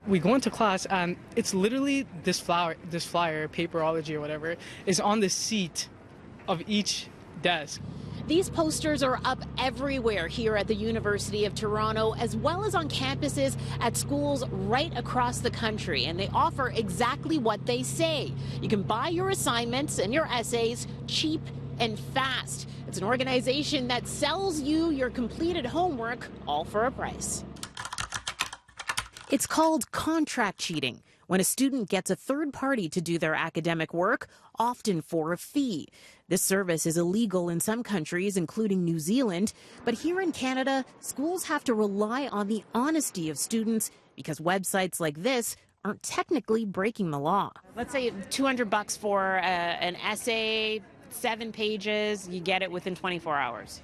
We go into class and it's literally this flyer, paperology or whatever, is on the seat of each desk. These posters are up everywhere here at the University of Toronto, as well as on campuses at schools right across the country. And they offer exactly what they say. You can buy your assignments and your essays cheap and fast. It's an organization that sells you your completed homework all for a price. It's called contract cheating, when a student gets a third party to do their academic work, often for a fee. This service is illegal in some countries, including New Zealand, but here in Canada, schools have to rely on the honesty of students because websites like this aren't technically breaking the law. Let's say $200 for an essay, 7 pages, you get it within 24 hours.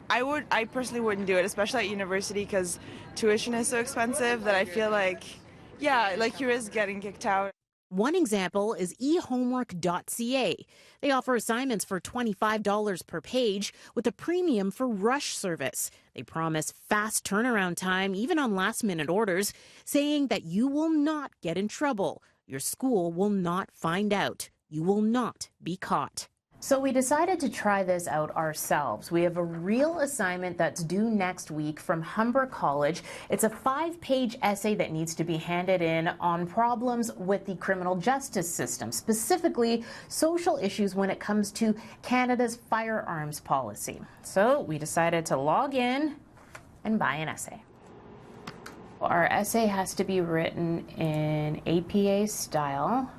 I personally wouldn't do it, especially at university, because tuition is so expensive that I feel like, yeah, like you risk getting kicked out. One example is ehomework.ca. They offer assignments for $25 per page with a premium for rush service. They promise fast turnaround time, even on last-minute orders, saying that you will not get in trouble. Your school will not find out. You will not be caught. So we decided to try this out ourselves. We have a real assignment that's due next week from Humber College. It's a 5-page essay that needs to be handed in on problems with the criminal justice system, specifically social issues when it comes to Canada's firearms policy. So we decided to log in and buy an essay. Our essay has to be written in APA style.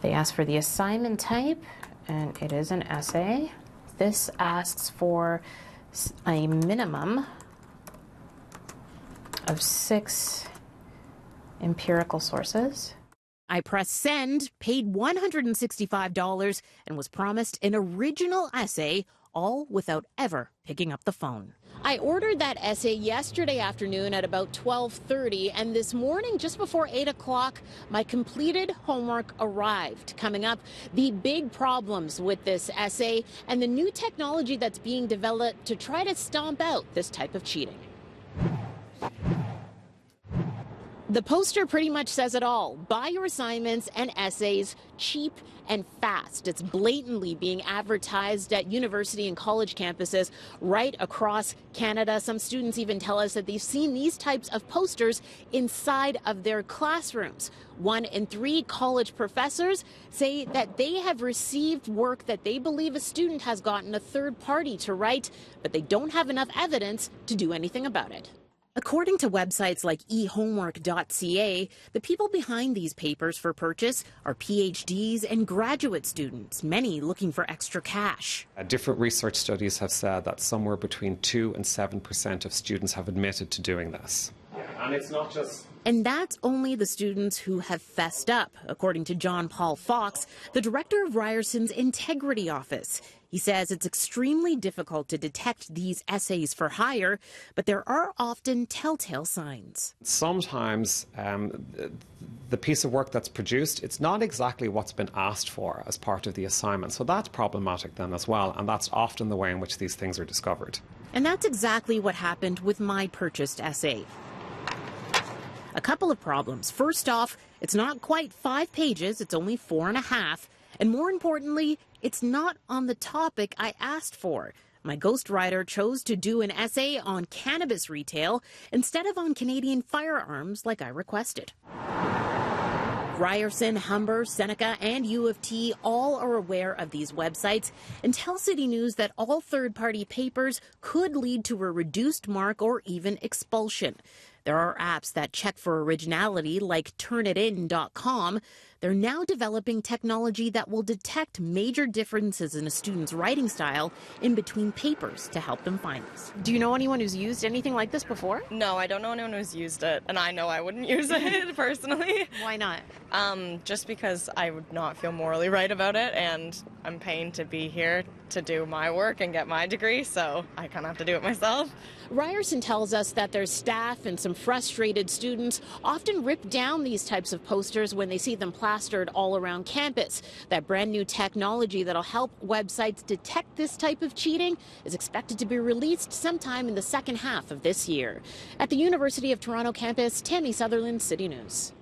They ask for the assignment type, and it is an essay. This asks for a minimum of 6 empirical sources. I pressed send, paid $165, and was promised an original essay, all without ever picking up the phone. I ordered that essay yesterday afternoon at about 12:30, and this morning, just before 8 o'clock, my completed homework arrived. Coming up, the big problems with this essay and the new technology that's being developed to try to stomp out this type of cheating. The poster pretty much says it all. Buy your assignments and essays cheap and fast. It's blatantly being advertised at university and college campuses right across Canada. Some students even tell us that they've seen these types of posters inside of their classrooms. 1 in 3 college professors say that they have received work that they believe a student has gotten a third party to write, but they don't have enough evidence to do anything about it. According to websites like ehomework.ca, the people behind these papers for purchase are PhDs and graduate students, many looking for extra cash. Different research studies have said that somewhere between 2% and 7% of students have admitted to doing this. And it's not just... And that's only the students who have fessed up, according to John Paul Fox, the director of Ryerson's Integrity Office. He says it's extremely difficult to detect these essays for hire, but there are often telltale signs. Sometimes the piece of work that's produced, it's not exactly what's been asked for as part of the assignment. So that's problematic then as well, and that's often the way in which these things are discovered. And that's exactly what happened with my purchased essay. A couple of problems. First off, it's not quite 5 pages, it's only 4.5. And more importantly, it's not on the topic I asked for. My ghostwriter chose to do an essay on cannabis retail instead of on Canadian firearms like I requested. Ryerson, Humber, Seneca, and U of T all are aware of these websites and tell CityNews that all third-party papers could lead to a reduced mark or even expulsion. There are apps that check for originality, like Turnitin.com. They're now developing technology that will detect major differences in a student's writing style in between papers to help them find this. Do you know anyone who's used anything like this before? No, I don't know anyone who's used it, and I know I wouldn't use it personally. Why not? Just because I would not feel morally right about it, and I'm paying to be here to do my work and get my degree, so I kind of have to do it myself. Ryerson tells us that their staff and some frustrated students often rip down these types of posters when they see them plastered plastered all around campus. That brand new technology that'll help websites detect this type of cheating is expected to be released sometime in the second half of this year. At the University of Toronto campus, Tammie Sutherland, City News.